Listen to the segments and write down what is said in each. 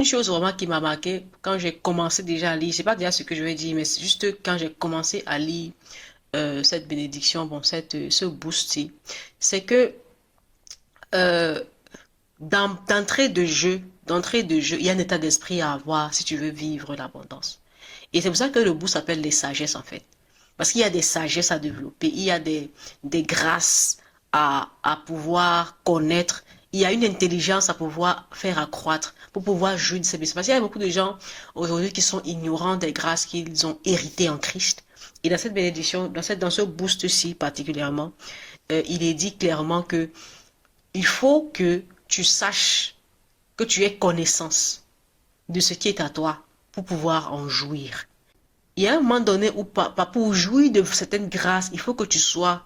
une chose vraiment qui m'a marqué quand j'ai commencé déjà à lire, c'est pas déjà ce que je vais dire, mais c'est juste quand j'ai commencé à lire cette bénédiction, bon, ce boost, c'est que euh, d'entrée de jeu, il y a un état d'esprit à avoir si tu veux vivre l'abondance. Et c'est pour ça que le boost s'appelle les sagesses en fait. Parce qu'il y a des sagesses à développer, il y a des grâces à pouvoir connaître, il y a une intelligence à pouvoir faire accroître pour pouvoir jouir de ces blessures. Parce qu'il y a beaucoup de gens aujourd'hui qui sont ignorants des grâces qu'ils ont héritées en Christ. Et dans cette bénédiction, dans ce boost-ci particulièrement, il est dit clairement que il faut que tu saches, que tu aies connaissance de ce qui est à toi pour pouvoir en jouir. Il y a un moment donné où, pour jouir de certaines grâces, il faut que tu sois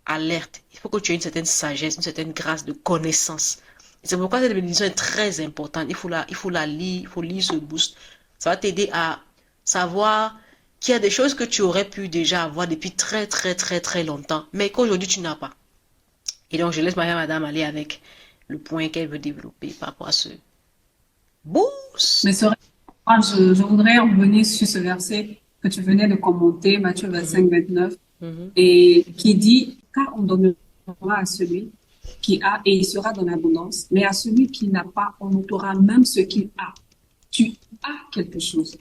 alerte. Il faut que tu aies une certaine sagesse, une certaine grâce de connaissance. C'est pourquoi cette bénédiction est très importante. Il faut la lire, il faut lire ce boost. Ça va t'aider à savoir qu'il y a des choses que tu aurais pu déjà avoir depuis très, très, très, très longtemps, mais qu'aujourd'hui tu n'as pas. Et donc, je laisse madame aller avec le point qu'elle veut développer par rapport à ce Mais boost. moi, je voudrais revenir sur ce verset que tu venais de commenter, Matthieu Mhm, 25, 29, mhm. et qui dit, car on donnera à celui qui a et il sera dans l'abondance, mais à celui qui n'a pas, on ôtera même ce qu'il a. Tu as quelque chose.